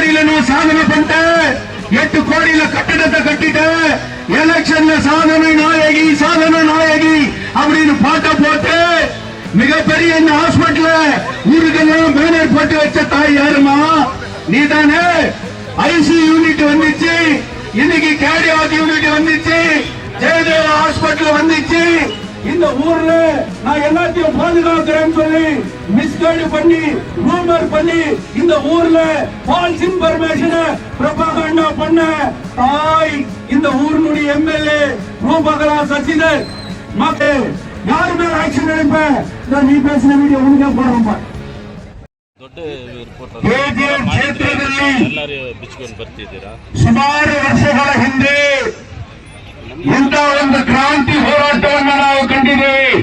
கோடியில நான் சாதனை பண்ணிட்டேன், 8 கோடியில கட்டிடத்தை கட்டிட்டேன், எலெக்ஷன்ல சாதனை நாயகி அப்படின்னு பாட்ட போட்டு மிகப்பெரிய இந்த ஹாஸ்பிட்டல ஊருக்கெல்லாம் பேனர் போட்டு வச்ச தாய் யாருமா? நீ தானே. ஐசி யூனிட் வந்துச்சு, இன்னைக்கு கேர்டியாக் யூனிட் வந்துச்சு, ஜெயதேவ ஹாஸ்பிட்டல் வந்துச்சு. இந்த ஊர்ல நான் எல்லாத்தையும் பாதுகாக்கிறேன்னு சொல்லி மிஸ்கைடு பண்ணி ரூமர் பண்ணி இந்த ஊர்ல ஃபால்ஸ் இன்ஃபர்மேஷன் ப்ரொபகண்டா பண்ண தாய் இந்த ஊரினுடைய எம்எல்ஏ ரூபகலா சசிதர். மக்கள் யாரு மேல ஆக்ஷன் எடுப்பேன்? நீ பேசின வீடியோ உனக்கே போடுறோம். ಸುಮಾರು ವರ್ಷಗಳ ಹಿಂದೆ ಇಂಥ ಒಂದು ಕ್ರಾಂತಿ ಹೋರಾಟವನ್ನು ನಾವು ಕಂಡಿದ್ದೇವೆ.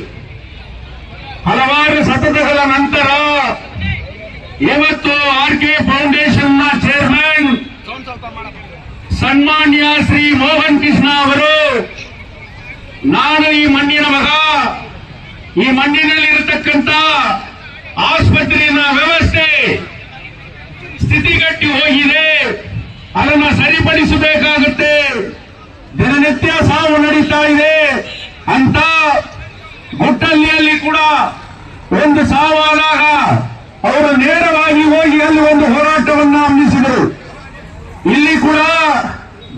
ಹಲವಾರು ಸತತಗಳ ನಂತರ ಇವತ್ತು ಆರ್ಕೆ ಫೌಂಡೇಶನ್ ನ ಚೇರ್ಮನ್ ಸನ್ಮಾನ್ಯ ಶ್ರೀ ಮೋಹನ್ ಕೃಷ್ಣ ಅವರು, ನಾನು ಈ ಮಣ್ಣಿನ ಮಗ, ಈ ಮಣ್ಣಿನಲ್ಲಿರತಕ್ಕಂಥ ಆಸ್ಪತ್ರೆಯ ವ್ಯವಸ್ಥೆ ಸ್ಥಿತಿಗಟ್ಟಿ ಹೋಗಿದೆ, ಅದನ್ನು ಸರಿಪಡಿಸಬೇಕಾಗುತ್ತೆ, ದಿನನಿತ್ಯ ಸಾವು ನಡೀತಾ ಇದೆ ಅಂತ ಗುಟ್ಟಳ್ಳಿಯಲ್ಲಿ ಕೂಡ ಒಂದು ಸಾವಾದಾಗ ಅವರು ನೇರವಾಗಿ ಹೋಗಿ ಅಲ್ಲಿ ಒಂದು ಹೋರಾಟವನ್ನು ಹಮ್ಮಿಸಿದರು. ಇಲ್ಲಿ ಕೂಡ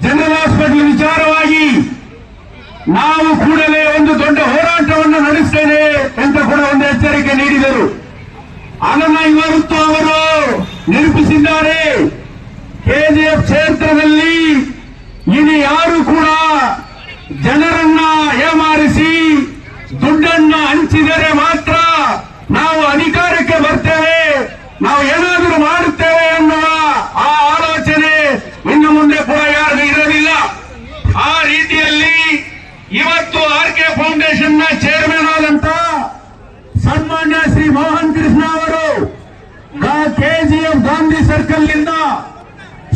ಜನರಲ್ ಹಾಸ್ಪಿಟಲ್ ವಿಚಾರವಾಗಿ ನಾವು ಕೂಡಲೇ ಒಂದು ದೊಡ್ಡ ಹೋರಾಟವನ್ನು ನಡೆಸ್ತೇನೆ ಅಂತ ಕೂಡ ಒಂದು ಎಚ್ಚರಿಕೆ ನೀಡಿದರು. ಅದನ್ನ ಇವತ್ತು ಅವರು ನಿರೂಪಿಸಿದ್ದಾರೆ. ಕೆಜಿಎಫ್ ಕ್ಷೇತ್ರದಲ್ಲಿ ಇನ್ನು ಯಾರು ಕೂಡ ಜನರನ್ನ ಏಮಾರಿಸಿ ದುಡ್ಡನ್ನ ಹಂಚಿದರೆ ಮಾತ್ರ ನಾವು ಅಧಿಕಾರಕ್ಕೆ ಬರ್ತೇವೆ, ನಾವು ಏನಾದರೂ ಮಾಡುತ್ತೇವೆ ಎನ್ನುವ ಆ ಆಲೋಚನೆ ಇನ್ನು ಮುಂದೆ ಕೂಡ ಯಾರಿಗೂ ಇರಲಿಲ್ಲ. ಆ ರೀತಿಯಲ್ಲಿ ಇವತ್ತು ಆರ್ಕೆ ಫೌಂಡೇಶನ್ ನ ಚೇರ್ಮನ್ ಆದಂತ ಸನ್ಮಾನ್ಯ ಶ್ರೀ ಮೋಹನ್ ಕೃಷ್ಣ ಅವರು ಕೆಜಿಎಫ್ ಗಾಂಧಿ ಸರ್ಕಲ್ ನಿಂದ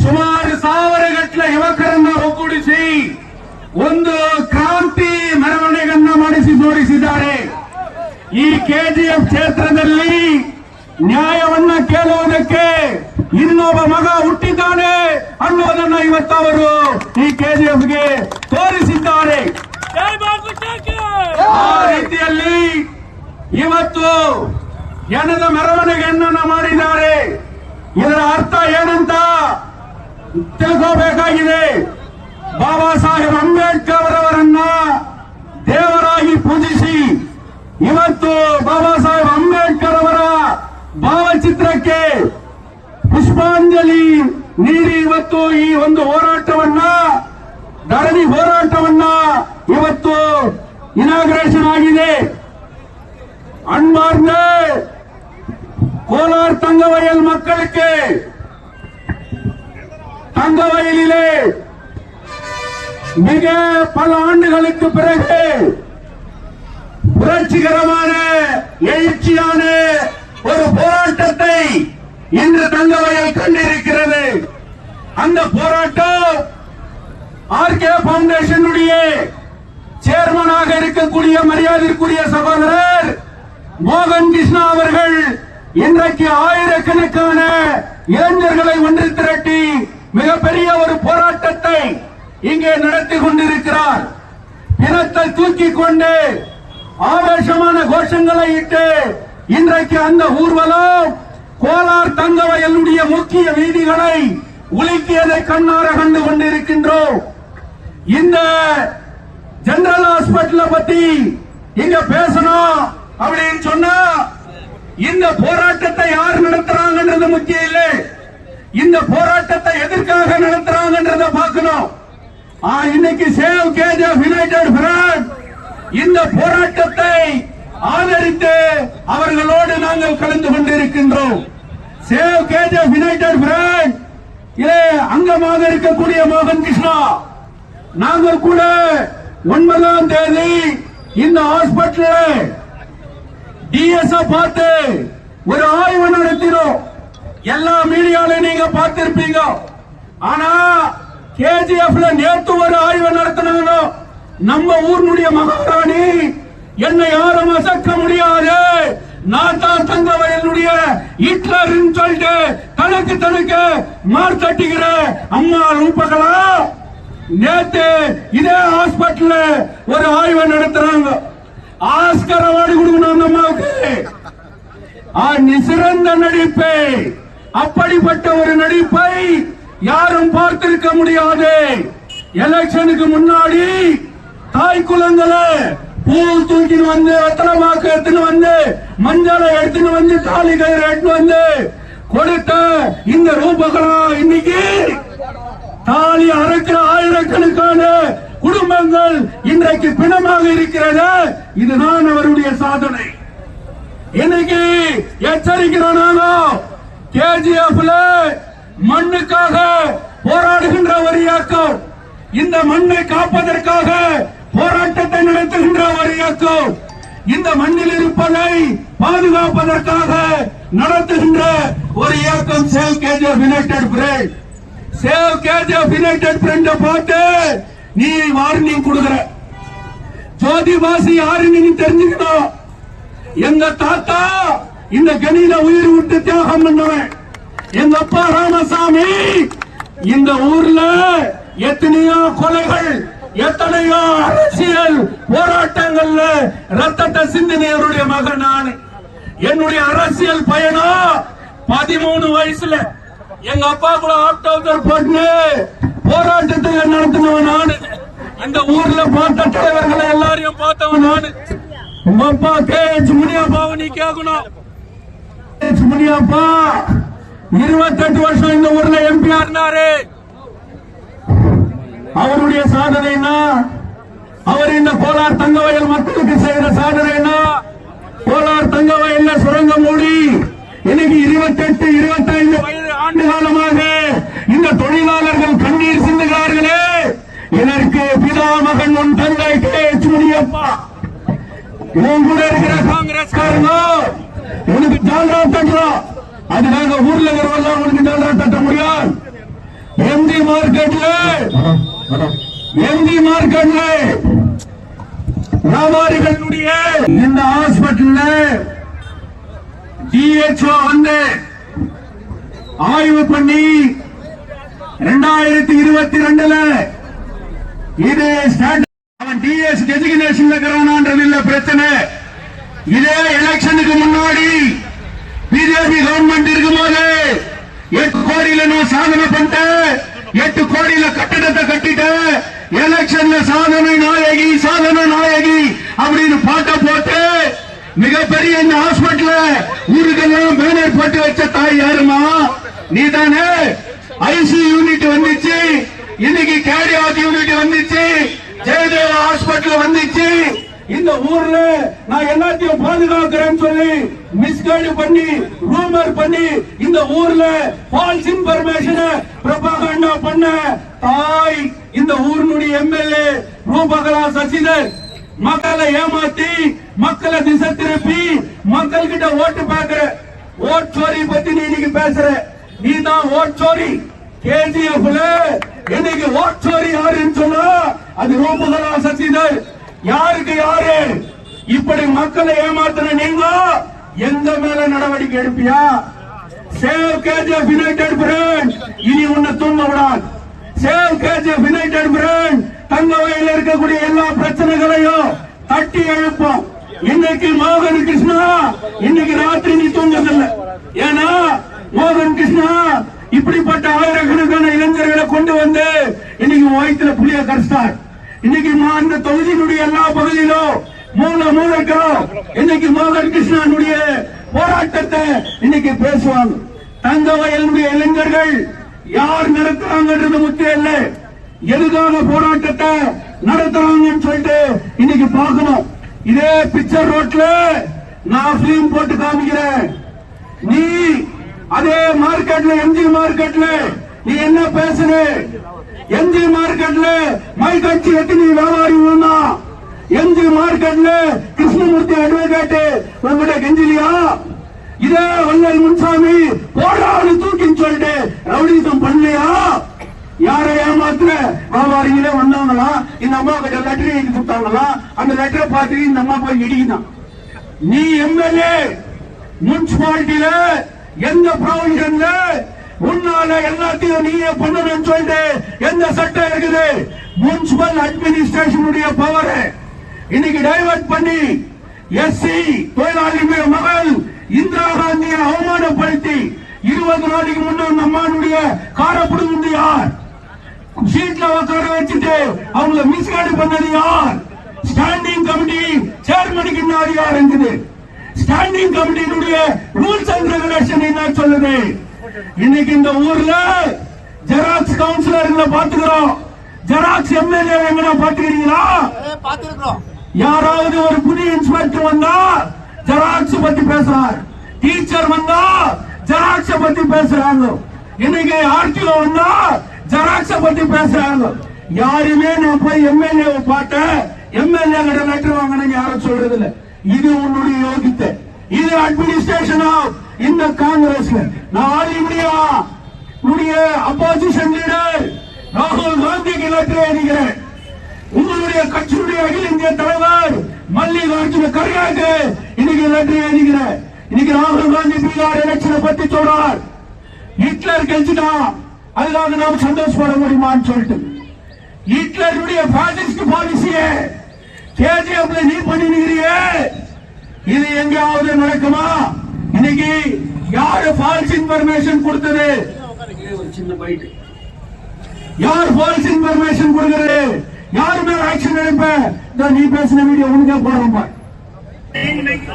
ಸುಮಾರು 1000 ಗಟ್ಟಲೆ ಯುವಕರನ್ನ ಒಗ್ಗೂಡಿಸಿ ಒಂದು ಕ್ರಾಂತಿ ಮೆರವಣಿಗೆಯನ್ನ ಮಾಡಿಸಿ ತೋರಿಸಿದ್ದಾರೆ. ಈ ಕೆಜಿಎಫ್ ಕ್ಷೇತ್ರದಲ್ಲಿ ನ್ಯಾಯವನ್ನ ಕೇಳುವುದಕ್ಕೆ ಇನ್ನೊಬ್ಬ ಮಗ ಹುಟ್ಟಿದ್ದಾನೆ ಅನ್ನೋದನ್ನ ಇವತ್ತು ಅವರು ಈ ಕೆಜಿಎಫ್ಗೆ ತೋರಿಸಿದ್ದಾರೆ. ಆ ರೀತಿಯಲ್ಲಿ ಇವತ್ತು ಜನದ ಮೆರವಣಿಗೆಯನ್ನ ಮಾಡಿದ್ದಾರೆ. ಇದರ ಅರ್ಥ ಏನಂತ ತಿಳ್ಕೋಬೇಕಾಗಿದೆ. ಬಾಬಾ ಸಾಹೇಬ್ ಅಂಬೇಡ್ಕರ್ ಅವರನ್ನ ದೇವರಾಗಿ ಪೂಜಿಸಿ ಇವತ್ತು ಬಾಬಾ ಸಾಹೇಬ್ ಅಂಬೇಡ್ಕರ್ ಅವರ ಭಾವಚಿತ್ರಕ್ಕೆ ಪುಷ್ಪಾಂಜಲಿ ನೀಡಿ ಇವತ್ತು ಈ ಒಂದು ಹೋರಾಟವನ್ನ, ಧರಣಿ ಹೋರಾಟವನ್ನ ಇವತ್ತು ಇನಾಗ್ರೇಷನ್ ಆಗಿದೆ. அன்பார்ந்த கோலார் தங்கவயல் மக்களுக்கு, தங்கவயலிலே மிக பல ஆண்டுகளுக்கு பிறகு புரட்சிகரமான எழுச்சியான ஒரு போராட்டத்தை இன்று தங்கவயல் கண்டிருக்கிறது. அந்த போராட்டம் ஆர்கே பவுண்டேஷனுடைய சேர்மனாக இருக்கக்கூடிய மரியாதைக்குரிய சகோதரர் மோகன் கிருஷ்ணா அவர்கள் இன்றைக்கு ஆயிரக்கணக்கான இளைஞர்களை ஒன்று திரட்டி மிகப்பெரிய ஒரு போராட்டத்தை இங்கே நடத்தி கொண்டிருக்கிறார். பிணத்தை தூக்கி கொண்டு ஆவேசமான கோஷங்களை இட்டு இன்றைக்கு அந்த ஊர்வலம் கோலார் தங்கவயலுடைய முக்கிய வீதிகளை உலுக்கியதை கண்ணார கண்டு கொண்டிருக்கின்றோம். இந்த ஜெனரல் ஹாஸ்பிட்டல பத்தி இங்க பேசணும் அப்படின்னு சொன்னா இந்த போராட்டத்தை யார் நடத்துறாங்கன்றது முக்கியம் இல்லை, இந்த போராட்டத்தை எதற்காக நடத்துறாங்கன்றத பார்க்கணும். இன்னைக்கு சேவ் கேஜிஎஃப் யுனைடெட் ஃப்ரண்ட் இந்த போராட்டத்தை ஆதரித்து அவர்களோடு நாங்கள் கலந்து கொண்டிருக்கின்றோம். சேவ் கேஜிஎஃப் யுனைடெட் ஃப்ரண்ட் அங்கமாக இருக்கக்கூடிய மோகன் கிருஷ்ணா, நாங்கள் கூட 9ஆம் தேதி இந்த ஹாஸ்பிட்டல் டிஎஸ் பார்த்து ஒரு ஆய்வு நடத்தினோம். எல்லா மீடியால நீங்க பார்த்திருப்பீங்க. ஆனா கேஜிஎஃப்ல நேத்து ஒரு ஆய்வு நடத்தினாங்க. நம்ம ஊருடைய மகாராணி என்னை யாரும் அசக்க முடியாது, நான் தான் தங்கவயலுடைய ஹிட்லர் சொல்லிட்டு தனக்கு மார் தட்டிக்கிற அம்மா ரூபகளா நேத்து இதே ஹாஸ்பிட்டல்ல ஒரு ஆய்வு நடத்துறாங்க. ஆஸ்கர் அவார்டு கொடுக்கணும் அந்த அம்மாவுக்கு. சிறந்த நடிப்பை, அப்படிப்பட்ட ஒரு நடிப்பை யாரும் பார்த்திருக்க முடியாது. எலெக்ஷனுக்கு முன்னாடி தாய் குலங்களை பூ தூக்கின்னு வந்து, வெத்தலை பாக்கு எடுத்துன்னு வந்து, மஞ்சளை எடுத்துன்னு வந்து, தாலி கயிறு எடுத்துன்னு வந்து கொடுத்த இந்த ரூபகளா இன்னைக்கு தாலி அறுக்கிற ஆயிரக்கணக்கான குடும்பங்கள் இன்றைக்கு பிணமாக இருக்கிறது. இதுதான் அவருடைய சாதனை. இன்னைக்கு எச்சரிக்கிறோம். கேஜிஎஃப்ல மண்ணுக்காக போராடுகின்ற ஒரு இயக்கம், இந்த மண்ணை காப்பதற்காக போராட்டத்தை நடத்துகின்ற ஒரு இயக்கம், இந்த மண்ணில் இருப்பதை பாதுகாப்பதற்காக நடத்துகின்ற ஒரு இயக்கம் save KGF United front. Save KGF United front பார்த்து நீ வார்னிங் கொடுக்கிற. ஜோதி பாசி யாருன்னு நீ தெரிஞ்சுக்கணும். எங்க தாத்தா இந்த கனியில உயிர் விட்டு தியாகம் பண்ணவன். எங்க அப்பா ராமசாமி இந்த ஊர்ல எத்தனையோ கொலைகள், எத்தனையோ அரசியல் போராட்டங்கள்ல ரத்தத்தை சிந்தினியருடைய மகன் நான். என்னுடைய அரசியல் பயணம் 13 வயசுல எங்க அப்பா கூட ஆப்டர் போட்டு போராட்டத்தை நடத்தினவன் நானு. இந்த ஊர்ல பார்த்த தலைவர்களை எல்லாரையும் பார்த்தவன் நானு. உங்க அப்பா கேஎச் முனியப்பாவை நீ கேட்கணும். முனியப்பா 28 வருஷம் இந்த ஊர்ல எம்பி ஆனாரு. அவருடைய சாதனை என்ன? அவர் இந்த கோலார் தங்க வயல் மக்களுக்கு செய்கிற சாதனை என்ன? கோலார் தங்க வயல்ல சுரங்கம் மூடி இன்னைக்கு 28, 25 வயது ஆண்டு காலமாக இந்த தொழிலாளர்கள் கண்ணீர் சிந்துகிறார்களே. இதற்கு பிதா மகன் உன் தந்தை கேஎச் முனியப்பா. இவன் கூட இருக்கிற காங்கிரஸ்காரங்க உனக்கு ஜால்ரா தட்டுறோம். அதுக்காக ஊர்ல இருக்கிறவங்க உனக்கு ஜால்ரா தட்ட முடியாது. எம்ஜி மார்க்கெட்ல வியாபாரிகளுடைய இந்த ஹாஸ்பிட்டல்ல டிஎச்ஓ வந்து ஆய்வு பண்ணி 2022ல இது அவன் டிஎஸ் டெசிக்னேஷன்ல இருக்கிறானான்றது இல்ல பிரச்சனை. இதே எலெக்ஷனுக்கு முன்னாடி பிஜேபி கவர்மெண்ட் இருக்கும்போது 8 கோடியில நான் சாதனை பண்ணிட்டேன், 8 கோடியில கட்டிடத்தை கட்டிட்டேன், எலெக்ஷன்ல சாதனை நாயகி அப்படின்னு பாட்ட போட்டு மிகப்பெரிய இந்த ஹாஸ்பிட்டல ஊருக்கெல்லாம் பேனர் போட்டு வச்ச தாய் யாருமா? நீ தானே. ஐசி யூனிட் வந்துச்சு, இன்னைக்கு கேர்டியாக் யூனிட் வந்துச்சு, ஜெயதேவ ஹாஸ்பிட்டல் வந்துச்சு. இந்த ஊர்ல நான் எல்லாத்தையும் பாதுகாக்கிறேன்னு சொல்லி மிஸ்கைடு பண்ணி, ரூமர் பண்ணி இந்த ஊர்ல ஃபால்ஸ் இன்ஃபர்மேஷன் ப்ரொபகண்டா பண்ண தாய் இந்த ஊரினுடைய எம்எல்ஏ ரூபகலா சசிதர் மக்களை ஏமாத்தி, மக்களை திசை திருப்பி, மக்கள் கிட்ட ஓட்டு பாக்குற. ஓட் சோரி பத்தி நீ இன்னைக்கு பேசுற. நீ தான் ஓட் சோரி. கேஜிஎஃப்ல இன்னைக்கு ஓட் சோரி யாருன்னு சொன்னா அது ரூபகலா சசிதர். யாருக்கு யாரு இப்படி மக்களை ஏமாத்தின நீங்க எங்க மேல நடவடிக்கை எடுப்பியா? சேவ் கேஜிஎஃப் யுனைடெட் ஃப்ரண்ட் இனி உன்னை தூங்க விடாது. சேவ் கேஜிஎஃப் யுனைடெட் ஃப்ரண்ட் தங்க வயலில் இருக்கக்கூடிய எல்லா பிரச்சனைகளையும் தட்டி எழுப்போம். இன்னைக்கு மோகன் கிருஷ்ணா இன்னைக்கு ராத்திரி நீ தூங்கதில்லை. ஏன்னா மோகன் கிருஷ்ணா இப்படிப்பட்ட ஆயிரக்கணக்கான இளைஞர்களை கொண்டு வந்து இன்னைக்கு வயிற்றுல புளிய கரைச்சார். இன்னைக்கு அந்த தொகுதியினுடைய எல்லா பகுதியிலும் மூளைக்கும் இன்னைக்கு மோகன் கிருஷ்ணனுடைய போராட்டத்தை இன்னைக்கு பேசுவாங்க. தங்க வயலுடைய இளைஞர்கள் யார் நடத்துறாங்கன்றது முக்கியம் இல்லை, எதுக்காக போராட்டத்தை நடத்துறாங்கன்னு சொல்லிட்டு இன்னைக்கு பார்க்கணும். இதே பிக்சர் ரோட்ல நான் பிலிம் போட்டு காமிக்கிறேன். நீ அதே மார்க்கெட்ல, எம்ஜி மார்க்கெட்ல நீ என்ன பேசுற? எம்ஜி மார்க்கெட்ல மை கட்சி எத்தனை வியாபாரி வேணா? எம்ஜி மார்க்கெட்ல கிருஷ்ணமூர்த்தி அட்வொகேட் உங்கள்கிட்ட கெஞ்சிலியா? இதே வள்ளல் முன்சாமி போராடு தூக்கின்னு சொல்லிட்டு ரவுடிசம் பண்ணலையா? யாரை ஏமாத்துற வியாபாரிகளே வந்தாங்களா? இந்த அம்மா கிட்ட லெட்டர் எழுதி கொடுத்தாங்களா? அந்த லெட்டரை பார்த்து இந்த அம்மா போய் இடிக்குதான். நீ எம்எல்ஏ முனிசிபாலிட்டியில எந்த ப்ரொவிஷன்ல உன்னால எல்லாத்தையும் நீயே பண்ணணும்னு சொல்லிட்டு எந்த சட்டம் இருக்குது? முனிசிபல் அட்மினிஸ்ட்ரேஷனுடைய பவர் இன்னைக்கு டைவர்ட் பண்ணி எஸ்சி தொழிலாளி மகள் இந்திரா காந்தியை அவமானப்படுத்தி 20 நாளைக்கு முன்னாடி நம்மளுடைய காரை பிடிச்சது யார்? சீட்ல உட்கார வச்சுட்டு அவங்கள மிஸ்கைடு பண்ணது யார்? ஸ்டாண்டிங் கமிட்டி சேர்மனுக்கு என்ன அதிகாரம் இருக்குது? ஸ்டாண்டிங் கமிட்டியினுடைய ரூல்ஸ் அண்ட் ரெகுலேஷன் என்ன சொல்லுது? இன்னைக்கு இந்த ஊர்ல ஜெராக்ஸ் கவுன்சிலர்களை பாத்துக்கிறோம், ஜெராக்ஸ் எம்எல்ஏ எங்க பாத்துக்கிறீங்களா? யாராவது ஒரு புதிய இன்ஸ்பெக்டர் வந்தா ஜெராக்ஸ் பத்தி பேசுறார், டீச்சர் வந்தா ஜெராக்ஸ் பத்தி பேசுறாங்க, இன்னைக்கு ஆர்டிஓ வந்தா ஜெராக்ஸ் பத்தி பேசுறாங்க. யாருமே நான் போய் எம்எல்ஏ பார்த்தேன், எம்எல்ஏ கிட்ட லெட்டர் வாங்கினேன் யாரும் சொல்றது இல்ல. இது உன்னுடைய யோகித்தை, இது அட்மினிஸ்ட்ரேஷன் ஆஃப் இந்த காங்கிரஸ்ல. நான் ஆல் இந்தியா உடைய அப்போசிஷன் லீடர் ராகுல் காந்திக்கு லெட்டர் எழுதுகிறேன். உங்களுடைய கட்சியுடைய அகில இந்திய தலைவர் மல்லிகார்ஜுன கர்கேக்கு இன்னைக்கு லெட்டர் எழுதுகிறேன். இன்னைக்கு ராகுல் காந்தி பீகார் எலெக்ஷனை பத்தி சொல்றார், ஹிட்லர் கெஞ்சிட்டான், அதுக்காக நாம் சந்தோஷப்பட முடியுமான்னு சொல்லிட்டு. ஹிட்லருடைய பாசிஸ்ட் பாலிசியை கேஜிஎஃப்ல நீ பண்ணிருக்கிறியே, இது எங்காவது நடக்குமா? இன்னைக்கு யாரு ஃபால்ஸ் இன்ஃபர்மேஷன் கொடுத்தது? ஒரு சின்ன பைட். யார் ஃபால்ஸ் இன்ஃபர்மேஷன் கொடுக்கிறது? யார் மேல ஆக்ஷன் எடுப்ப? நீ பேசின வீடியோ உனக்கே போறோம்.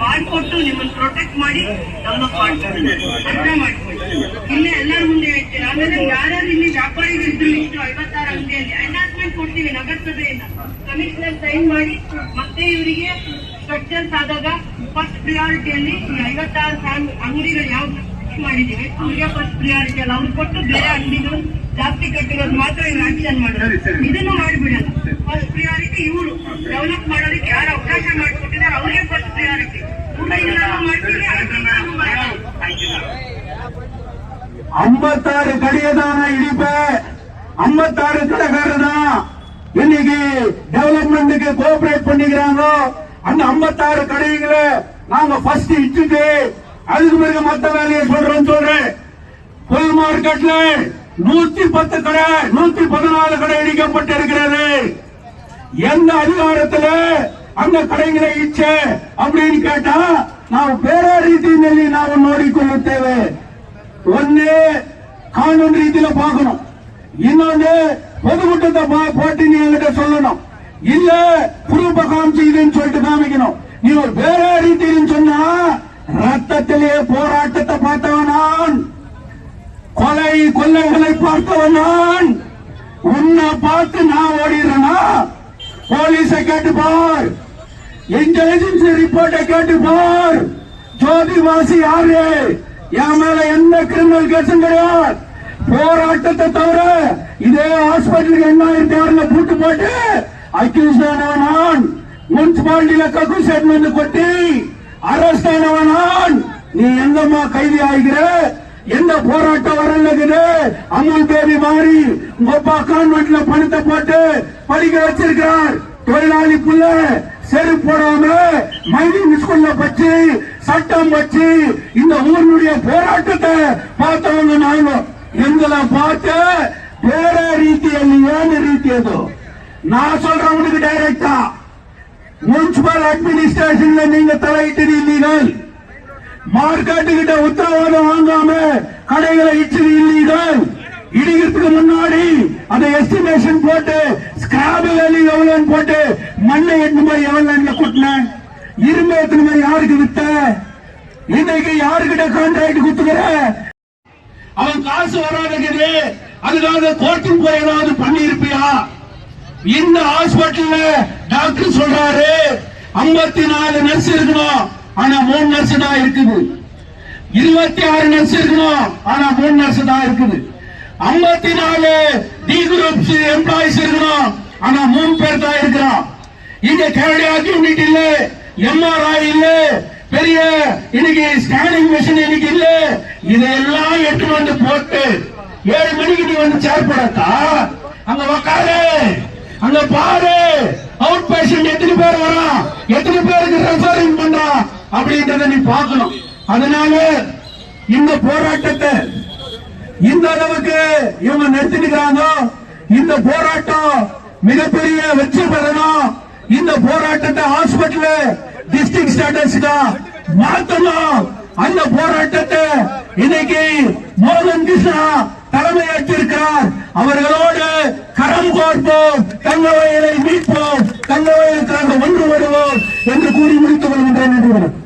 ಮಾಡ್ಕೊಟ್ಟು ನಿಮ್ಮನ್ನು ಪ್ರೊಟೆಕ್ಟ್ ಮಾಡಿ ನಮ್ಮ ಅರ್ಥ ಮಾಡ್ಕೊಳ್ಳಿ. ಇಲ್ಲ ಎಲ್ಲರ ಮುಂದೆ ಹೇಳ್ತೀರಾ. ಆಮೇಲೆ ಯಾರ್ಯಾರು ಇಲ್ಲಿ ವ್ಯಾಪಾರಿಗಳಿದ್ರು ಇಷ್ಟು 56 ಅಂಗಡಿಯಲ್ಲಿ ಅನೌನ್ಸ್ಮೆಂಟ್ ಕೊಡ್ತೀವಿ ನಗರಸಭೆಯಿಂದ. ಕಮಿಷನರ್ ಸೈನ್ ಮಾಡಿ ಮತ್ತೆ ಇವರಿಗೆ ಸ್ಟ್ರಕ್ಚರ್ಸ್ ಆದಾಗ ಫಸ್ಟ್ ಪ್ರಿಯಾರಿಟಿಯಲ್ಲಿ ಈ 56 ಅಂಗಡಿಗಳು ಯಾವ ಮಾಡಿದೀವಿ ಅವ್ರಿಗೆ ಫಸ್ಟ್ ಪ್ರಿಯಾರಿಟಿ ಅಲ್ಲ, ಅವ್ರು ಕೊಟ್ಟು ಬೇರೆ ಅಂಗಡಿಗಳು ಜಾಸ್ತಿ ಕಟ್ಟಿರೋದು ಮಾತ್ರ ಇವ್ರು ಆಕ್ಷನ್ ಮಾಡೋದು. ಇದನ್ನು ಮಾಡಿಬಿಡಲ್ಲ. ಫಸ್ಟ್ ಪ್ರಿಯಾರಿಟಿ ಇವರು ಡೆವಲಪ್ ಮಾಡೋದಕ್ಕೆ ಯಾರು ಅವಕಾಶ ಮಾಡಿಕೊಟ್ಟಿದ್ದಾರೆ ಅವರಿಗೆ ಫಸ್ಟ್ ಪ್ರಿಯಾರಿಟಿ. ಮಾಡ್ತೀವಿ 56 கடையதான இடிப்ப 56 கடைக்காரர் தான் இன்னைக்கு டெவலப்மெண்ட்டுக்கு கோஆபரேட் பண்ணிக்கிறாங்க. அந்த 56 கடைகளை நாங்க ஃபர்ஸ்ட் இட்டுட்டு அதுக்கு பிறகு மத்த வேலையை சொல்றேன். புல் மார்க்கெட்ல 110 கடை 114 கடை இடிக்கப்பட்டிருக்கிறது. எந்த அதிகாரத்துல அந்த கடைகளை இச்ச அப்படின்னு கேட்டா ನಾವು ಬೇರೆ ರೀತಿಯಲ್ಲಿ ನಾವು ನೋಡಿಕೊಳ್ಳುತ್ತೇವೆ. ஒன்னு கானூன் ரீதியில பார்க்கணும், இன்னொன்னு பொதுக்கூட்டத்தை போட்டு நீ என்கிட்ட சொல்லணும், இல்ல புரூப காமிச்சு இதுன்னு சொல்லிட்டு காமிக்கணும். நீ ஒரு வேற ரீதியில் சொன்னா ரத்தத்திலே போராட்டத்தை பார்த்தவன் நான், கொள்ளைகளை பார்த்தவன் நான். உன்னை பார்த்து நான் ஓடிடுறேனா? போலீஸை கேட்டு பார், இன்டெலிஜென்ஸ் ரிப்போர்ட்டை கேட்டு பார். ஜோதிவாசி யாரு? என் மேல எந்த கிரிமினல் கேஸும் கிடையாது. போராட்டத்தை தவிர இதே ஹாஸ்பிட்டலுக்கு 2006 பூட்டு போட்டு அக்யூஸ் ஆனவன் நான். முனிசிபாலிட்டியில கக்கு ஸ்டேட்மெண்ட் கொட்டி அரெஸ்ட் ஆனவன் நான். நீ எந்தம்மா கைதி ஆகிற? எந்த போராட்டம் வரலகுது? அமுல் பேபி மாதிரி உங்க அப்பா கான்வென்ட்ல பணத்தை போட்டு படிக்க வச்சிருக்கிறார். தொழிலாளி புள்ள செருப்பு போடாம மைனிங் ஸ்கூல்ல வச்சு சட்டம் வச்சு இந்த ஊருடைய போராட்டத்தை பார்த்தவங்க நாங்க. எங்களை பார்த்து ಬೇರೆ ರೀತಿಯಲ್ಲಿ ಏನು ರೀತಿ ಅದು நான் சொல்றவங்களுக்கு டைரக்டா முனிசிபல் அட்மினிஸ்ட்ரேஷன்ல நீங்க தலையிட்டது மார்க்கெட்டு கிட்ட உத்தரவாதம் வாங்காம கடைகளை இட்டது இல்லீகல். இடிக்கிறதுக்கு முன்னாடி அந்த எஸ்டிமேஷன் போட்டு ஸ்கிராப் வேல்யூ எவ்வளவுன்னு போட்டு மண்ணை எட்டு போய் எவ்வளவு கொட்டின இரும்பு எத்தனை மாதிரி யாருக்கு வித்த? இன்னைக்கு யாருக்கிட்ட கான்ட்ராக்ட் குத்துக்கிற? அவன் காசு வராதுக்குது, அதுக்காக கோர்ட்டுக்கு போய் ஏதாவது பண்ணி இருப்பியா? இந்த ஹாஸ்பிட்டல்ல டாக்டர் சொல்றாரு 54 நர்ஸ் இருக்கணும், ஆனா 3 நர்ஸ் தான் இருக்குது. 26 நர்ஸ் இருக்கணும், ஆனா 3 நர்ஸ் தான் இருக்குது. 54 டி குரூப் எம்ப்ளாயிஸ் இருக்கணும், ஆனா 3 பேர் தான் இருக்கிறோம். இங்க கேர்டியாக் யூனிட் இல்ல, எம்ஆர்ஐ இல்ல, பெரிய இன்னைக்கு ஸ்கேனிங் மிஷின் இன்னைக்கு இல்ல. இதெல்லாம் எட்டு வந்து போட்டு 7 மணிக்கு நீ வந்து சேர்ப்படத்தா அங்க உக்காரு, அங்க பாரு அவுட் பேஷண்ட் எத்தனை பேர் வரான், எத்தனை பேருக்கு ரெஃபரிங் பண்றான் அப்படின்றத நீ பார்க்கணும். அதனால இந்த போராட்டத்தை இந்த அளவுக்கு இவங்க நடத்திருக்கிறாங்க. இந்த போராட்டம் மிகப்பெரிய வெற்றி பெறணும். இந்த போராட்டத்தை ஹாஸ்பிட்டல் டிஸ்ட்ரிக்ட் ஸ்டேட்டஸ்க்கு மாத்தணும். அந்த போராட்டத்தை இன்னைக்கு மோகன் கிருஷ்ணா தலைமையேற்றிருக்கிறார். அவர்களோடு கரம் கோர்ப்போம், தங்கவயலை மீட்போம், தங்கவயலுக்காக ஒன்று வருவோம் என்று கூறி முடித்துக் கொள்கின்றேன்.